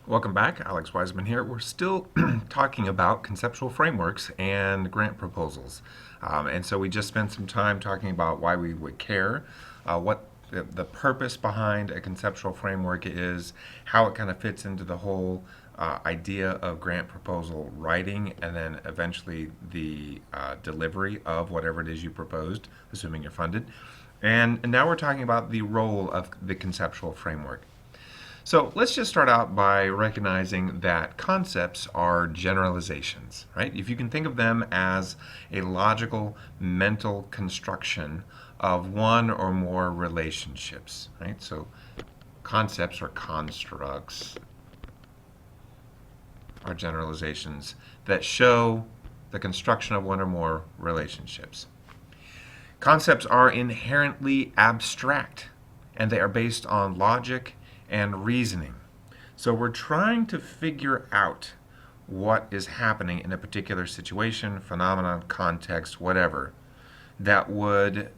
Welcome back, Alex Wiseman here. We're still talking about conceptual frameworks and grant proposals. And so we just spent some time talking about why we would care, what the purpose behind a conceptual framework is, how it kind of fits into the whole idea of grant proposal writing, and then eventually the delivery of whatever it is you proposed, assuming you're funded. And now we're talking about the role of the conceptual framework. So let's just start out by recognizing that concepts are generalizations, right? If you can think of them as a logical mental construction of one or more relationships, right? So concepts or constructs are generalizations that show the construction of one or more relationships. Concepts are inherently abstract, and they are based on logic and reasoning. So we're trying to figure out what is happening in a particular situation, phenomenon, context, whatever, that would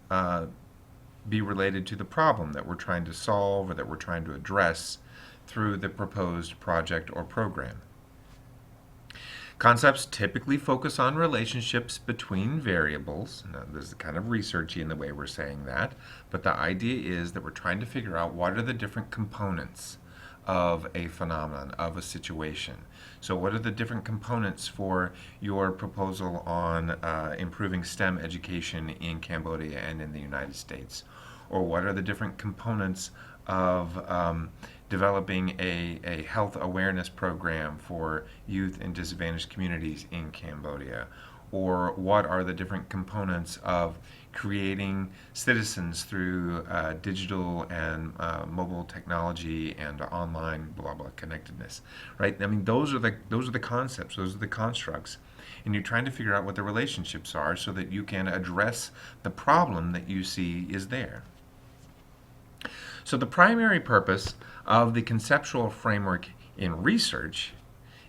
be related to the problem that we're trying to solve or that we're trying to address through the proposed project or program. Concepts typically focus on relationships between variables. Now, this is kind of researchy in the way we're saying that, but the idea is that we're trying to figure out what are the different components of a phenomenon, of a situation. So what are the different components for your proposal on improving STEM education in Cambodia and in the United States? Or what are the different components of developing a health awareness program for youth in disadvantaged communities in Cambodia? Or what are the different components of creating citizens through digital and mobile technology and online blah blah connectedness, right? I mean, those are the concepts, those are the constructs, and you're trying to figure out what the relationships are so that you can address the problem that you see is there. So the primary purpose of the conceptual framework in research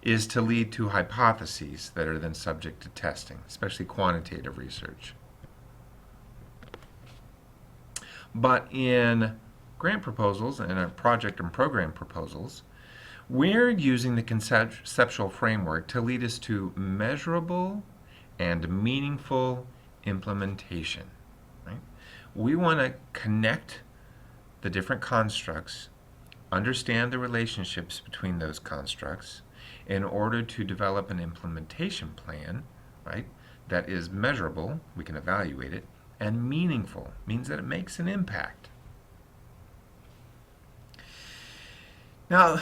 is to lead to hypotheses that are then subject to testing, especially quantitative research. But in grant proposals and in project and program proposals, we're using the conceptual framework to lead us to measurable and meaningful implementation. Right? We want to connect the different constructs, understand the relationships between those constructs in order to develop an implementation plan, right, that is measurable, we can evaluate it, and meaningful, means that it makes an impact. Now,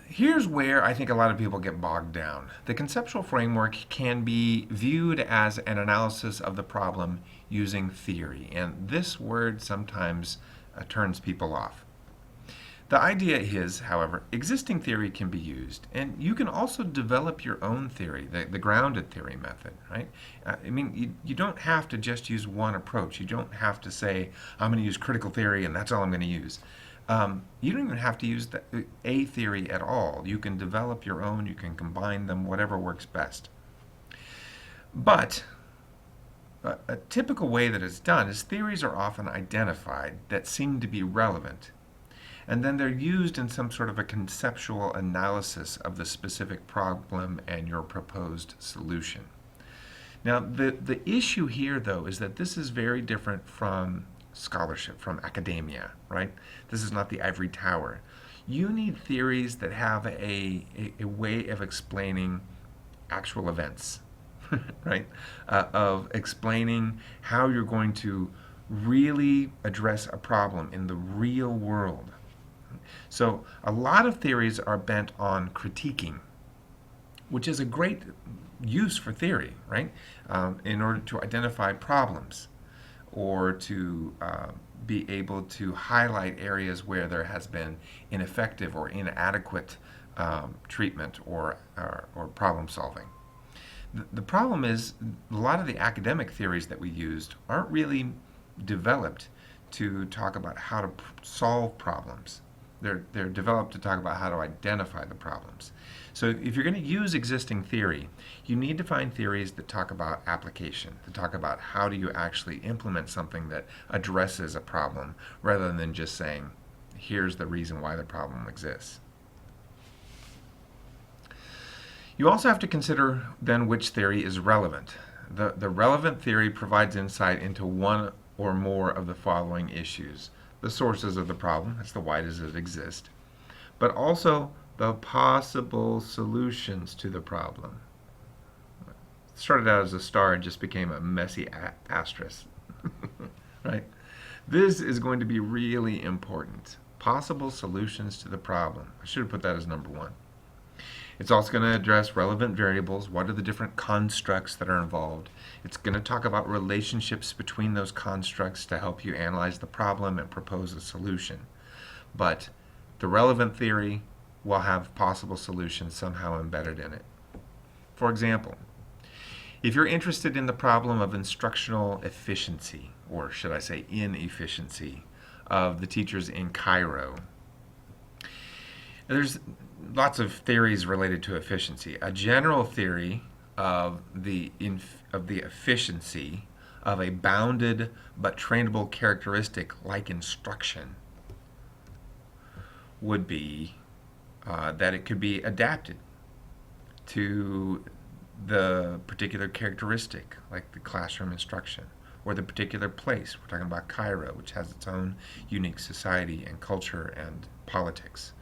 here's where I think a lot of people get bogged down. The conceptual framework can be viewed as an analysis of the problem using theory, and this word sometimes turns people off. The idea is, however, existing theory can be used, and you can also develop your own theory, the grounded theory method, right? I mean, you don't have to just use one approach. You don't have to say, I'm going to use critical theory and that's all I'm going to use. You don't even have to use a theory at all. You can develop your own, you can combine them, whatever works best. But a typical way that it's done is theories are often identified that seem to be relevant, and then they're used in some sort of a conceptual analysis of the specific problem and your proposed solution. Now, the issue here, though, is that this is very different from scholarship, from academia, right? This is not the ivory tower. You need theories that have a way of explaining actual events, right? Of explaining how you're going to really address a problem in the real world. So a lot of theories are bent on critiquing, which is a great use for theory, right? In order to identify problems or to be able to highlight areas where there has been ineffective or inadequate treatment or problem solving. The problem is a lot of the academic theories that we used aren't really developed to talk about how to solve problems. They're developed to talk about how to identify the problems. So if you're going to use existing theory, you need to find theories that talk about application, that talk about how do you actually implement something that addresses a problem, rather than just saying, here's the reason why the problem exists. You also have to consider then which theory is relevant. The relevant theory provides insight into one or more of the following issues: the sources of the problem, that's the why does it exist, but also the possible solutions to the problem. It started out as a star and just became a messy asterisk. Right? This is going to be really important. Possible solutions to the problem. I should have put that as number one. It's also going to address relevant variables. What are the different constructs that are involved? It's going to talk about relationships between those constructs to help you analyze the problem and propose a solution. But the relevant theory will have possible solutions somehow embedded in it. For example, if you're interested in the problem of instructional efficiency, or should I say inefficiency, of the teachers in Cairo, there's lots of theories related to efficiency. A general theory of the efficiency of a bounded but trainable characteristic like instruction would be that it could be adapted to the particular characteristic, like the classroom instruction, or the particular place. We're talking about Cairo, which has its own unique society and culture and politics,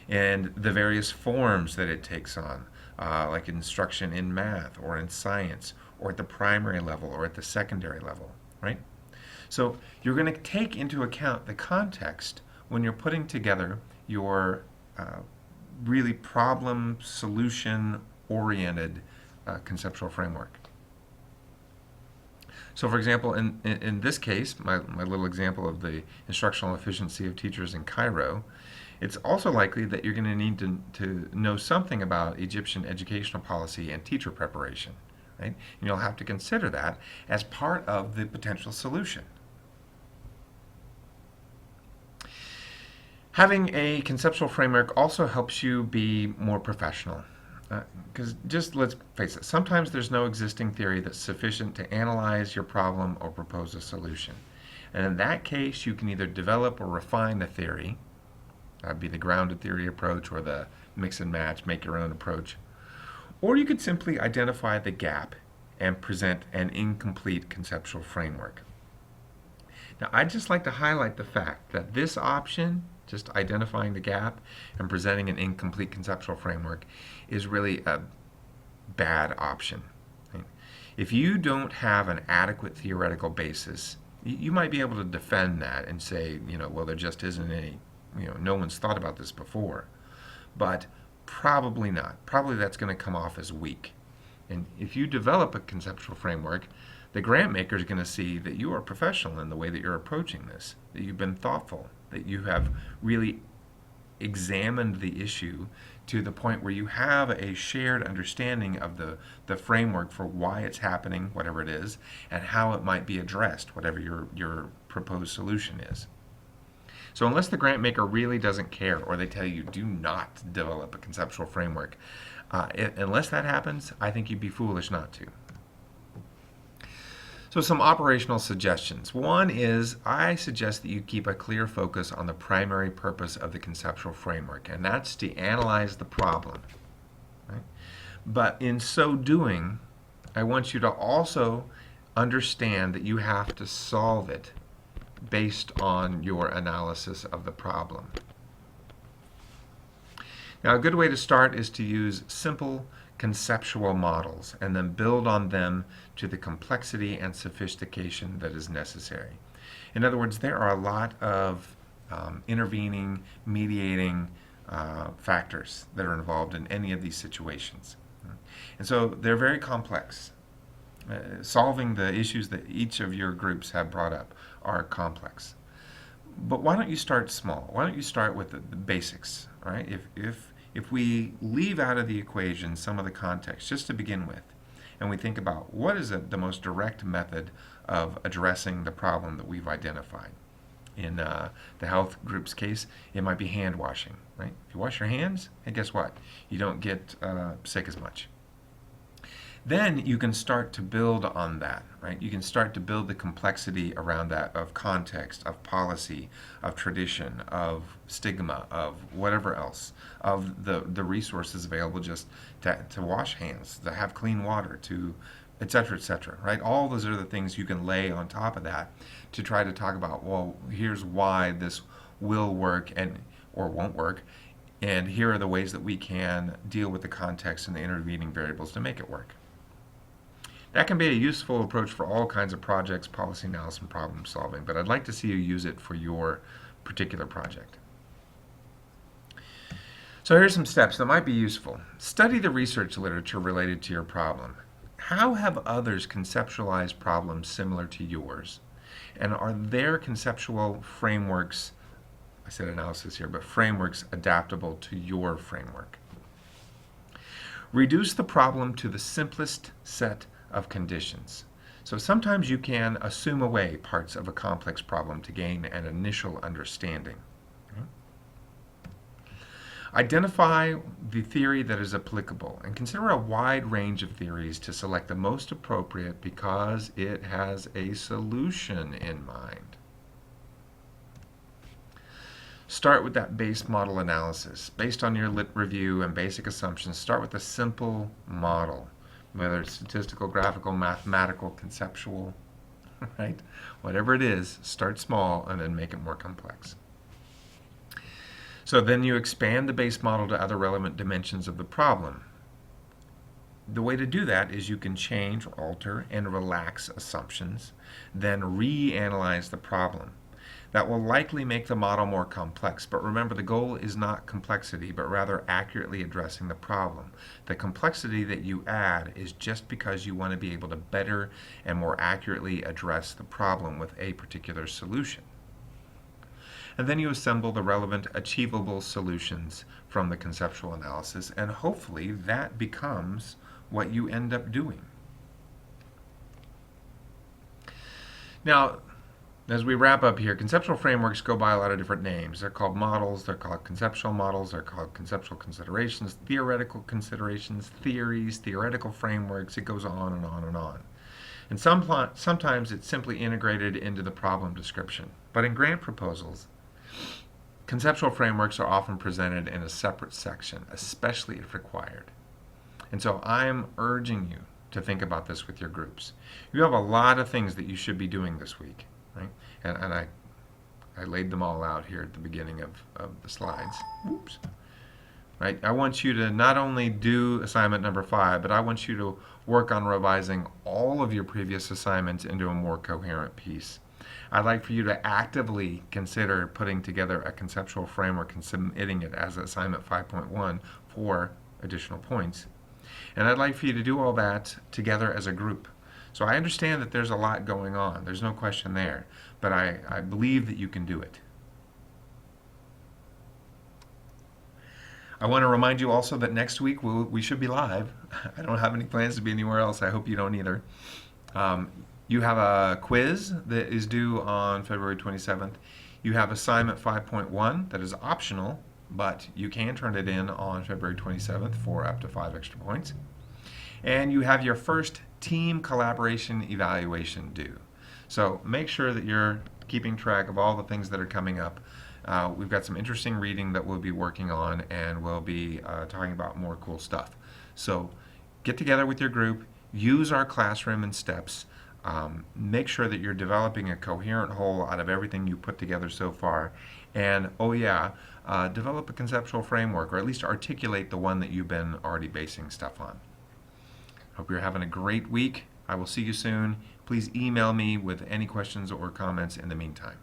and the various forms that it takes on, like instruction in math or in science, or at the primary level or at the secondary level, right? So you're going to take into account the context when you're putting together your really problem solution oriented conceptual framework. So for example, in this case, my little example of the instructional efficiency of teachers in Cairo, it's also likely that you're going to need to know something about Egyptian educational policy and teacher preparation, right? And you'll have to consider that as part of the potential solution. Having a conceptual framework also helps you be more professional. Because just let's face it, sometimes there's no existing theory that's sufficient to analyze your problem or propose a solution. And in that case, you can either develop or refine the theory. That'd be the grounded theory approach or the mix and match, make your own approach. Or you could simply identify the gap and present an incomplete conceptual framework. Now, I'd just like to highlight the fact that this option, just identifying the gap and presenting an incomplete conceptual framework, is really a bad option. Right? If you don't have an adequate theoretical basis, you might be able to defend that and say, well, there just isn't any, no one's thought about this before. But probably not. Probably that's going to come off as weak. And if you develop a conceptual framework, the grant maker is going to see that you are professional in the way that you're approaching this, that you've been thoughtful, that you have really examined the issue to the point where you have a shared understanding of the framework for why it's happening, whatever it is, and how it might be addressed, whatever your proposed solution is. So unless the grant maker really doesn't care, or they tell you do not develop a conceptual framework, unless that happens, I think you'd be foolish not to. So some operational suggestions. One is I suggest that you keep a clear focus on the primary purpose of the conceptual framework, and that's to analyze the problem. Right? But in so doing, I want you to also understand that you have to solve it based on your analysis of the problem. Now, a good way to start is to use simple conceptual models and then build on them to the complexity and sophistication that is necessary. In other words, there are a lot of intervening, mediating factors that are involved in any of these situations. And so they're very complex. Solving the issues that each of your groups have brought up are complex. But why don't you start small? Why don't you start with the basics, right? If we leave out of the equation some of the context just to begin with, and we think about what is the most direct method of addressing the problem that we've identified. In the health group's case, it might be hand washing, right? If you wash your hands, and guess what? You don't get sick as much. Then you can start to build on that, right? You can start to build the complexity around that of context, of policy, of tradition, of stigma, of whatever else, of the resources available just to wash hands, to have clean water, to et cetera, right? All those are the things you can lay on top of that to try to talk about, well, here's why this will work and or won't work, and here are the ways that we can deal with the context and the intervening variables to make it work. That can be a useful approach for all kinds of projects, policy analysis, and problem solving, but I'd like to see you use it for your particular project. So here's some steps that might be useful. Study the research literature related to your problem. How have others conceptualized problems similar to yours? And are their conceptual frameworks, I said analysis here, but frameworks adaptable to your framework? Reduce the problem to the simplest set of conditions. So sometimes you can assume away parts of a complex problem to gain an initial understanding. Identify the theory that is applicable and consider a wide range of theories to select the most appropriate because it has a solution in mind. Start with that base model analysis. Based on your lit review and basic assumptions, start with a simple model, whether it's statistical, graphical, mathematical, conceptual, right? Whatever it is, start small and then make it more complex. So then you expand the base model to other relevant dimensions of the problem. The way to do that is you can change, alter, and relax assumptions, then reanalyze the problem. That will likely make the model more complex, but remember the goal is not complexity, but rather accurately addressing the problem. The complexity that you add is just because you want to be able to better and more accurately address the problem with a particular solution. And then you assemble the relevant achievable solutions from the conceptual analysis, and hopefully that becomes what you end up doing. Now, as we wrap up here, conceptual frameworks go by a lot of different names. They're called models, they're called conceptual models, they're called conceptual considerations, theoretical considerations, theories, theoretical frameworks. It goes on and on and on. And sometimes it's simply integrated into the problem description. But in grant proposals, conceptual frameworks are often presented in a separate section, especially if required. And so I'm urging you to think about this with your groups. You have a lot of things that you should be doing this week, right? And I laid them all out here at the beginning of the slides. Oops. Right? I want you to not only do assignment number 5, but I want you to work on revising all of your previous assignments into a more coherent piece. I'd like for you to actively consider putting together a conceptual framework and submitting it as assignment 5.1 for additional points. And I'd like for you to do all that together as a group. So I understand that there's a lot going on. There's no question there. But I believe that you can do it. I want to remind you also that next week we should be live. I don't have any plans to be anywhere else. I hope you don't either. You have a quiz that is due on February 27th. You have assignment 5.1 that is optional, but you can turn it in on February 27th for up to 5 extra points. And you have your first team collaboration evaluation due. So make sure that you're keeping track of all the things that are coming up. We've got some interesting reading that we'll be working on, and we'll be talking about more cool stuff. So get together with your group, use our classroom and steps, make sure that you're developing a coherent whole out of everything you put together so far, and develop a conceptual framework, or at least articulate the one that you've been already basing stuff on. Hope you're having a great week. I will see you soon. Please email me with any questions or comments in the meantime.